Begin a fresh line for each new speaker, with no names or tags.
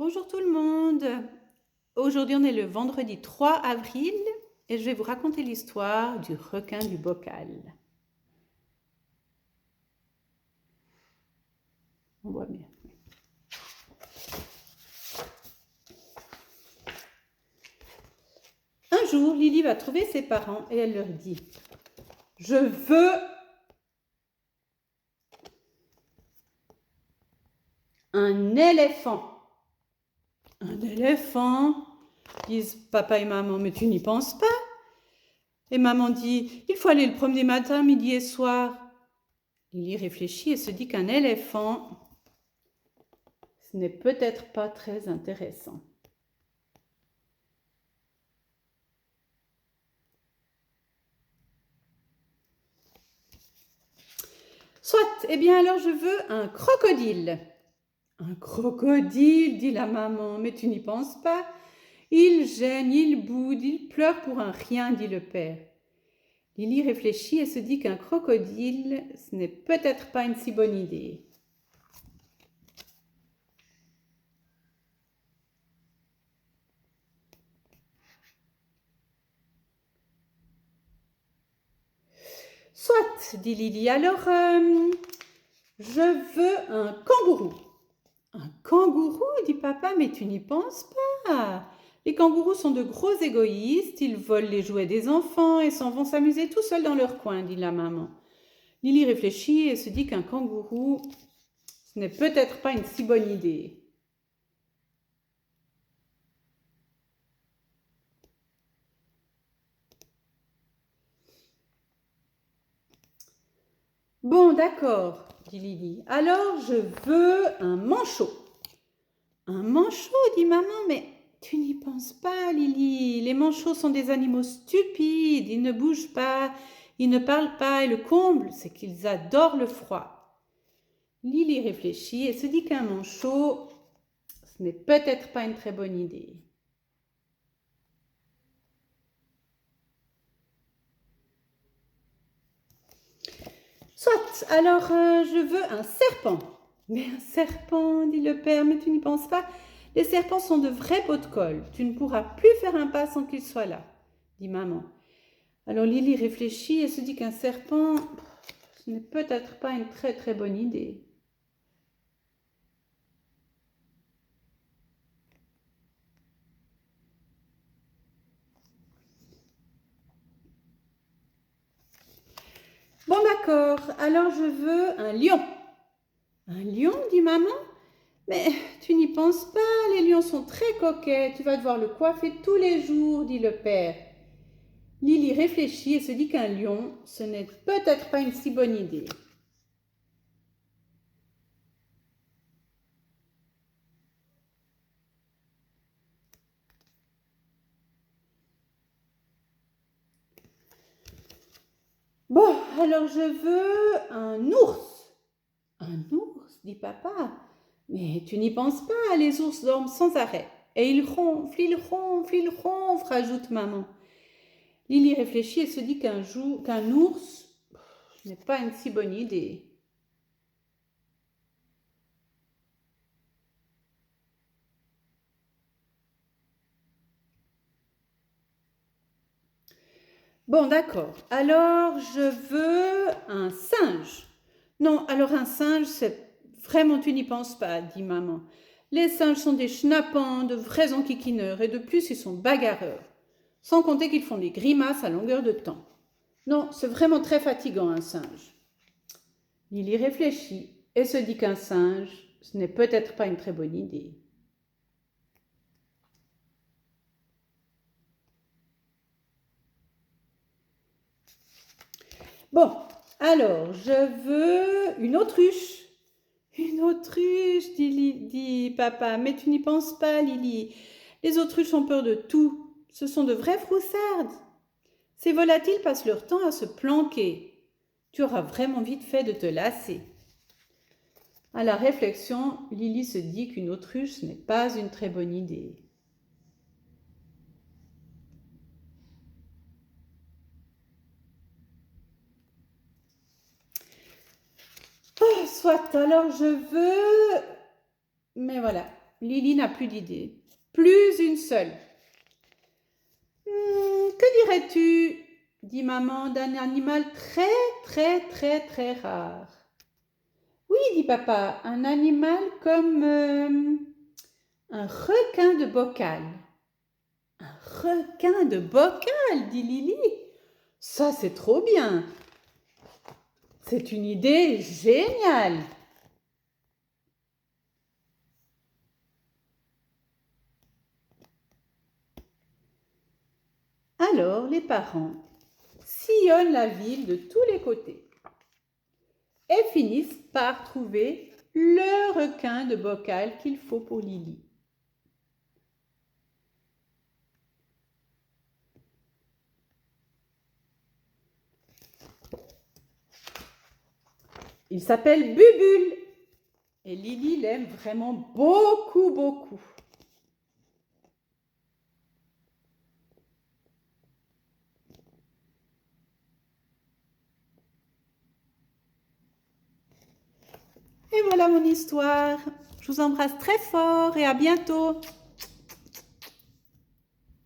Bonjour tout le monde. Aujourd'hui, on est le vendredi 3 avril et je vais vous raconter l'histoire du requin du bocal. On voit bien. Un jour, Lily va trouver ses parents et elle leur dit « Je veux un éléphant. » Un éléphant, disent papa et maman, mais tu n'y penses pas. Et maman dit, il faut aller le promener matin, midi et soir. Lily réfléchit et se dit qu'un éléphant, ce n'est peut-être pas très intéressant. Soit, eh bien alors je veux un crocodile. Un crocodile, dit la maman, mais tu n'y penses pas. Il gêne, il boude, il pleure pour un rien, dit le père. Lily réfléchit et se dit qu'un crocodile, ce n'est peut-être pas une si bonne idée. Soit, dit Lily, alors je veux un kangourou. Un kangourou, dit papa, mais tu n'y penses pas. Les kangourous sont de gros égoïstes, ils volent les jouets des enfants et s'en vont s'amuser tout seuls dans leur coin, dit la maman. Lily réfléchit et se dit qu'un kangourou, ce n'est peut-être pas une si bonne idée. Bon, d'accord, dit Lily. Alors, je veux un manchot. Un manchot, dit maman, mais tu n'y penses pas, Lily. Les manchots sont des animaux stupides. Ils ne bougent pas, ils ne parlent pas. Et le comble, c'est qu'ils adorent le froid. Lily réfléchit et se dit qu'un manchot, ce n'est peut-être pas une très bonne idée. Soit, alors je veux un serpent. Mais un serpent, dit le père, mais tu n'y penses pas. Les serpents sont de vrais pots de colle. Tu ne pourras plus faire un pas sans qu'ils soient là, dit maman. Alors Lily réfléchit et se dit qu'un serpent, ce n'est peut-être pas une très très bonne idée. Bon d'accord, alors je veux un lion. Un lion, dit maman. Mais tu n'y penses pas, les lions sont très coquets, tu vas devoir le coiffer tous les jours, dit le père. Lily réfléchit et se dit qu'un lion, ce n'est peut-être pas une si bonne idée. Bon, alors je veux un ours. Un ours, dit papa. Mais tu n'y penses pas, les ours dorment sans arrêt. Et ils ronflent, ils ronflent, ils ronflent, ajoute maman. Lily réfléchit et se dit qu'un ours, ce n'est pas une si bonne idée. Bon, d'accord. Alors, je veux un singe. Non, alors un singe, c'est vraiment, tu n'y penses pas, dit maman. Les singes sont des schnappants, de vrais enquiquineurs, et de plus, ils sont bagarreurs. Sans compter qu'ils font des grimaces à longueur de temps. Non, c'est vraiment très fatigant, un singe. Lily réfléchit et se dit qu'un singe, ce n'est peut-être pas une très bonne idée. Bon, alors, je veux une autruche. Une autruche, dit papa, mais tu n'y penses pas, Lily. Les autruches ont peur de tout. Ce sont de vraies froussardes. Ces volatiles passent leur temps à se planquer. Tu auras vraiment vite fait de te lasser. À la réflexion, Lily se dit qu'une autruche n'est pas une très bonne idée. Oh, soit, alors je veux... Mais voilà, Lily n'a plus d'idée. Plus une seule. Que dirais-tu, dit maman, d'un animal très rare? Oui, dit papa, un animal comme un requin de bocal. Un requin de bocal, dit Lily. Ça, c'est trop bien. C'est une idée géniale. Alors, les parents sillonnent la ville de tous les côtés et finissent par trouver le requin de bocal qu'il faut pour Lily. Il s'appelle Bubule et Lily l'aime vraiment beaucoup. Et voilà mon histoire. Je vous embrasse très fort et à bientôt.